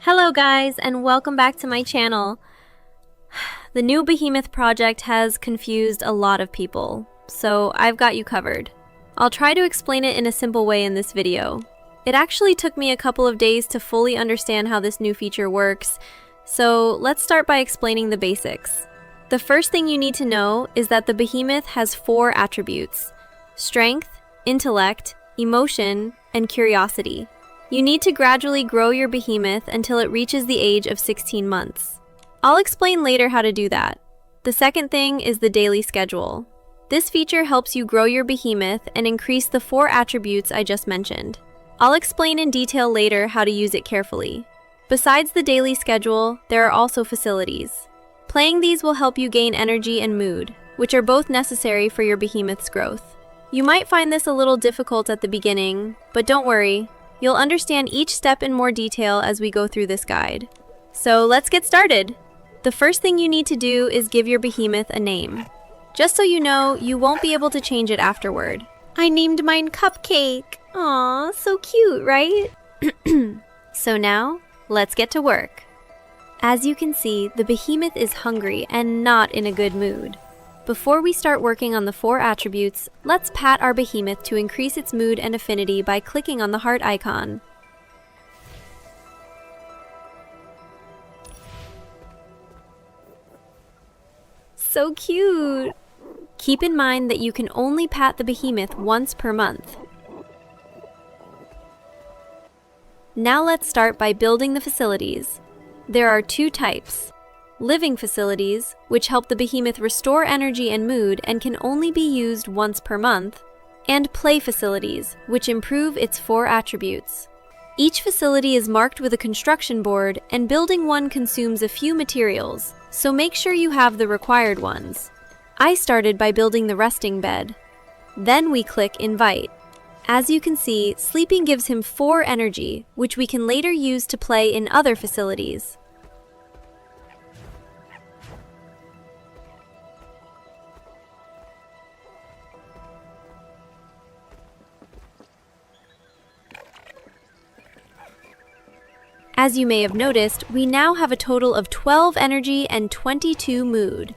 Hello guys, and welcome back to my channel. The new Behemoth project has confused a lot of people, so I've got you covered. I'll try to explain it in a simple way in this video. It actually took me a couple of days to fully understand how this new feature works, so let's start by explaining the basics. The first thing you need to know is that the Behemoth has 4 attributes: strength, intellect, emotion, and curiosity. You need to gradually grow your Behemoth until it reaches the age of 16 months. I'll explain later how to do that. The second thing is the daily schedule. This feature helps you grow your Behemoth and increase the 4 attributes I just mentioned. I'll explain in detail later how to use it carefully. Besides the daily schedule, there are also facilities. Playing these will help you gain energy and mood, which are both necessary for your Behemoth's growth. You might find this a little difficult at the beginning, but don't worry. You'll understand each step in more detail as we go through this guide. So let's get started. The first thing you need to do is give your Behemoth a name. Just so you know, you won't be able to change it afterward. I named mine Cupcake. Aw, so cute, right? So now, let's get to work. As you can see, the Behemoth is hungry and not in a good mood. Before we start working on the 4 attributes, let's pat our Behemoth to increase its mood and affinity by clicking on the heart icon. So cute! Keep in mind that you can only pat the Behemoth once per month. Now let's start by building the facilities. There are 2 types. Living facilities, which help the Behemoth restore energy and mood and can only be used once per month, and play facilities, which improve its 4 attributes. Each facility is marked with a construction board, and building one consumes a few materials, so make sure you have the required ones. I started by building the resting bed. Then we click Invite. As you can see, sleeping gives him 4 energy, which we can later use to play in other facilities. As you may have noticed, we now have a total of 12 energy and 22 mood.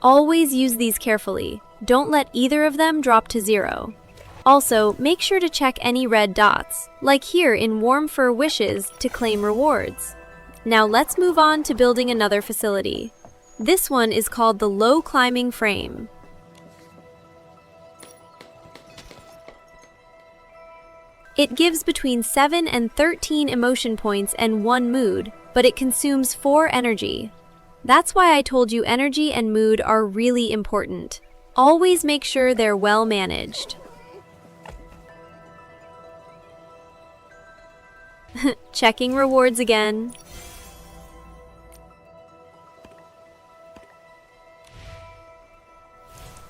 Always use these carefully. Don't let either of them drop to 0. Also, make sure to check any red dots, like here in Warm Fur Wishes, to claim rewards. Now let's move on to building another facility. This one is called the Low Climbing Frame. It gives between 7 and 13 emotion points and 1 mood, but it consumes 4 energy. That's why I told you energy and mood are really important. Always make sure they're well managed. Checking rewards again.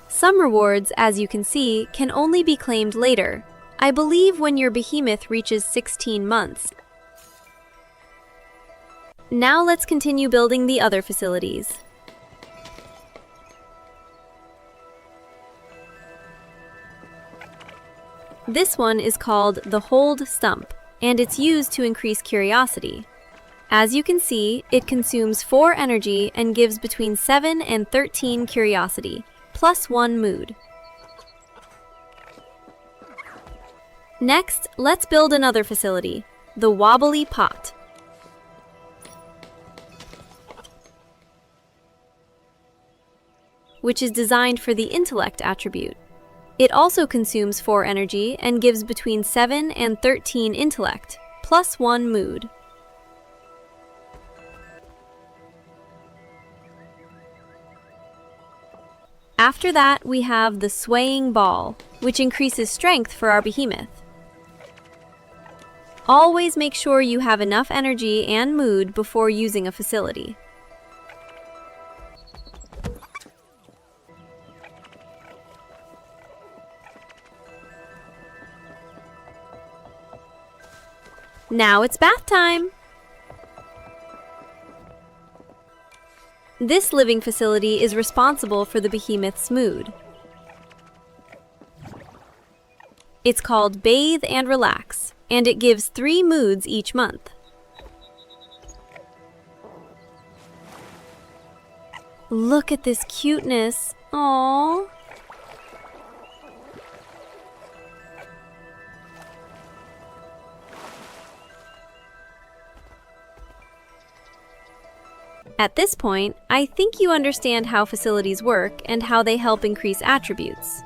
Some rewards, as you can see, can only be claimed later. I believe when your Behemoth reaches 16 months. Now let's continue building the other facilities. This one is called the Hold Stump, and it's used to increase curiosity. As you can see, it consumes 4 energy and gives between 7 and 13 curiosity, plus 1 mood. Next, let's build another facility, the Wobbly Pot. Which is designed for the intellect attribute. It also consumes 4 energy and gives between 7 and 13 intellect, plus 1 mood. After that, we have the Swaying Ball, which increases strength for our Behemoth. Always make sure you have enough energy and mood before using a facility. Now it's bath time! This living facility is responsible for the Behemoth's mood. It's called Bathe and Relax, and it gives 3 moods each month. Look at this cuteness. Aww. At this point, I think you understand how facilities work and how they help increase attributes.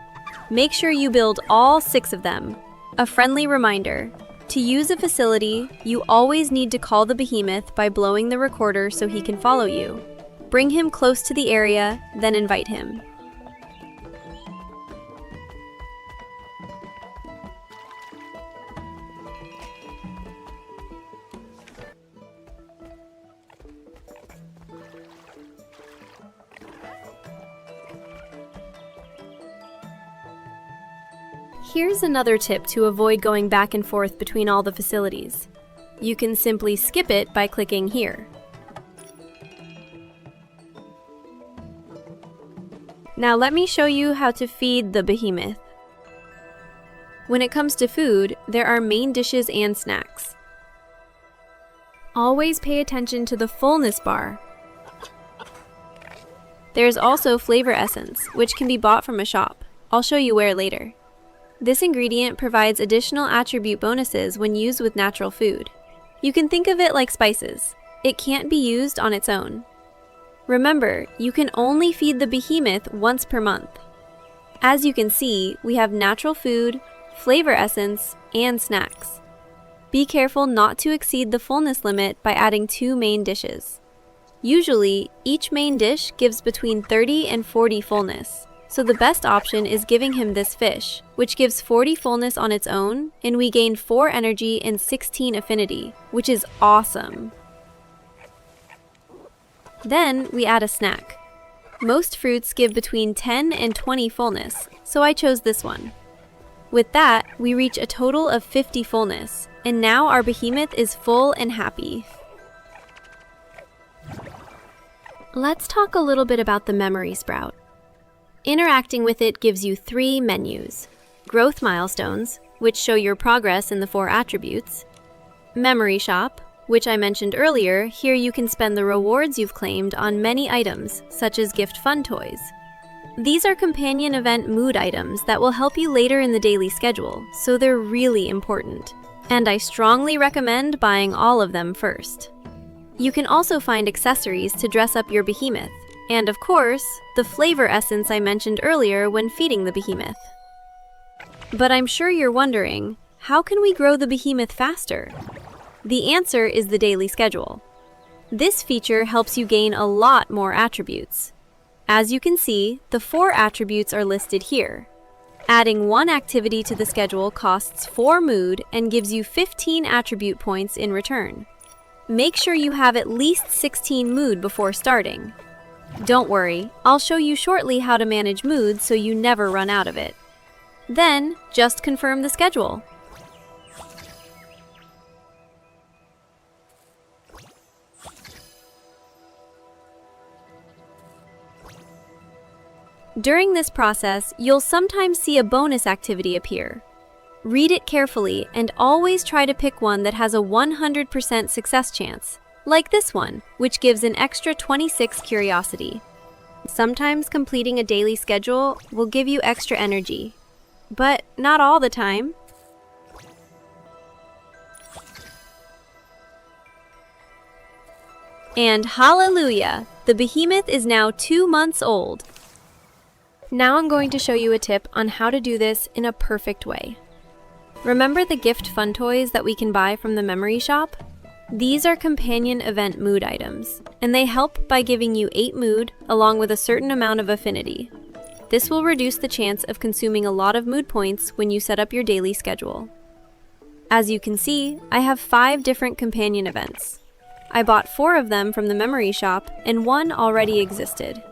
Make sure you build all 6 of them. A friendly reminder, to use a facility, you always need to call the behemoth by blowing the recorder so he can follow you. Bring him close to the area, then invite him. Here's another tip to avoid going back and forth between all the facilities. You can simply skip it by clicking here. Now let me show you how to feed the behemoth. When it comes to food, there are main dishes and snacks. Always pay attention to the fullness bar. There's also flavor essence, which can be bought from a shop. I'll show you where later. This ingredient provides additional attribute bonuses when used with natural food. You can think of it like spices. It can't be used on its own. Remember, you can only feed the behemoth once per month. As you can see, we have natural food, flavor essence, and snacks. Be careful not to exceed the fullness limit by adding 2 main dishes. Usually, each main dish gives between 30 and 40 fullness. So the best option is giving him this fish, which gives 40 fullness on its own, and we gain 4 energy and 16 affinity, which is awesome. Then we add a snack. Most fruits give between 10 and 20 fullness, so I chose this one. With that, we reach a total of 50 fullness, and now our behemoth is full and happy. Let's talk a little bit about the memory sprout. Interacting with it gives you 3 menus: growth milestones, which show your progress in the 4 attributes; memory shop, which I mentioned earlier. Here you can spend the rewards you've claimed on many items, such as gift fun toys. These are companion event mood items that will help you later in the daily schedule, so they're really important. And I strongly recommend buying all of them first. You can also find accessories to dress up your behemoth. And of course, the flavor essence I mentioned earlier when feeding the behemoth. But I'm sure you're wondering, how can we grow the behemoth faster? The answer is the daily schedule. This feature helps you gain a lot more attributes. As you can see, the 4 attributes are listed here. Adding 1 activity to the schedule costs 4 mood and gives you 15 attribute points in return. Make sure you have at least 16 mood before starting. Don't worry, I'll show you shortly how to manage mood so you never run out of it. Then, just confirm the schedule. During this process, you'll sometimes see a bonus activity appear. Read it carefully and always try to pick one that has a 100% success chance. Like this one, which gives an extra 26 curiosity. Sometimes completing a daily schedule will give you extra energy, but not all the time. And hallelujah! The behemoth is now 2 months old. Now I'm going to show you a tip on how to do this in a perfect way. Remember the gift fun toys that we can buy from the memory shop? These are companion event mood items, and they help by giving you 8 mood along with a certain amount of affinity. This will reduce the chance of consuming a lot of mood points when you set up your daily schedule. As you can see, I have 5 different companion events. I bought 4 of them from the memory shop, and 1 already existed.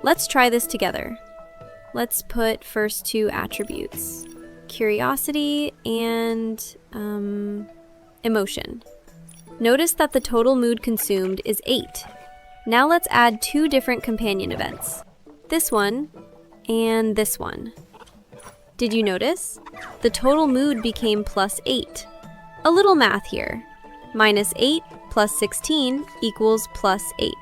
Let's try this together. Let's put first 2 attributes: curiosity and emotion. Notice that the total mood consumed is 8. Now let's add 2 different companion events. This one and this one. Did you notice? The total mood became +8. A little math here. -8 + 16 equals +8.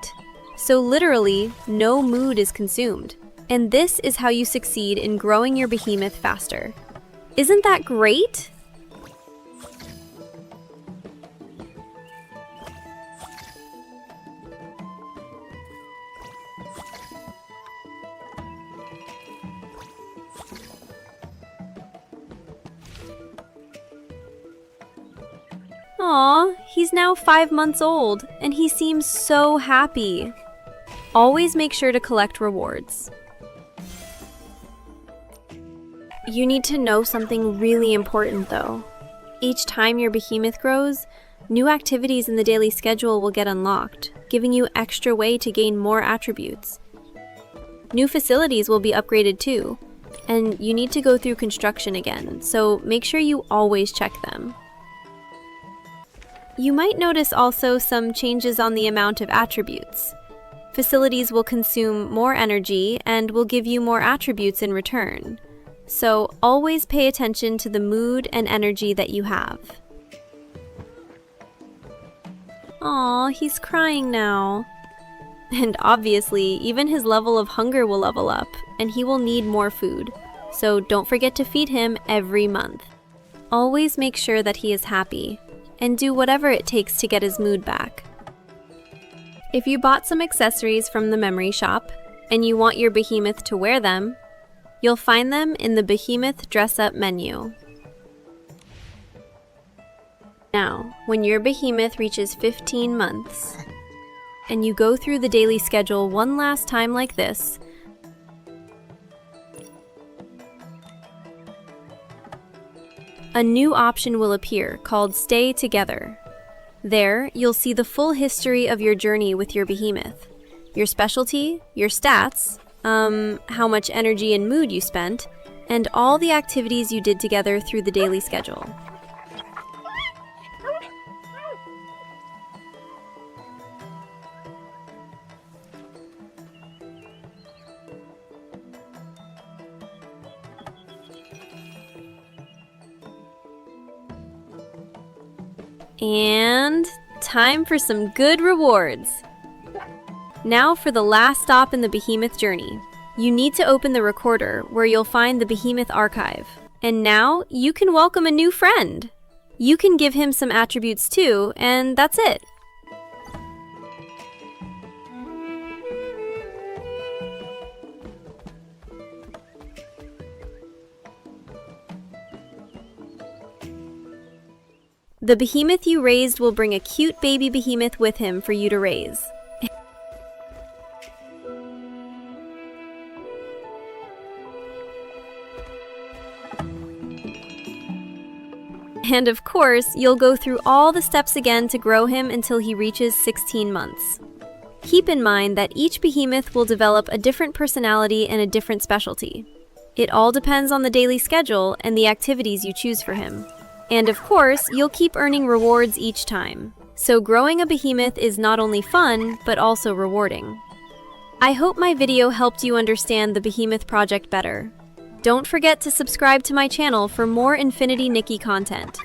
So literally, no mood is consumed. And this is how you succeed in growing your behemoth faster. Isn't that great? Aw, he's now 5 months old, and he seems so happy. Always make sure to collect rewards. You need to know something really important though. Each time your behemoth grows, new activities in the daily schedule will get unlocked, giving you extra way to gain more attributes. New facilities will be upgraded too, and you need to go through construction again, so make sure you always check them. You might notice also some changes on the amount of attributes. Facilities will consume more energy and will give you more attributes in return. So always pay attention to the mood and energy that you have. Aw, he's crying now. And obviously, even his level of hunger will level up, and he will need more food. So don't forget to feed him every month. Always make sure that he is happy, and do whatever it takes to get his mood back. If you bought some accessories from the memory shop, and you want your behemoth to wear them, you'll find them in the Behemoth Dress Up menu. Now, when your behemoth reaches 15 months, and you go through the daily schedule one last time like this, a new option will appear called Stay Together. There, you'll see the full history of your journey with your behemoth, your specialty, your stats, how much energy and mood you spent, and all the activities you did together through the daily schedule. And time for some good rewards. Now for the last stop in the behemoth journey. You need to open the recorder where you'll find the behemoth archive. And now you can welcome a new friend. You can give him some attributes too, and that's it. The behemoth you raised will bring a cute baby behemoth with him for you to raise. And of course, you'll go through all the steps again to grow him until he reaches 16 months. Keep in mind that each behemoth will develop a different personality and a different specialty. It all depends on the daily schedule and the activities you choose for him. And of course, you'll keep earning rewards each time. So growing a behemoth is not only fun, but also rewarding. I hope my video helped you understand the Behemoth Project better. Don't forget to subscribe to my channel for more Infinity Nikki content.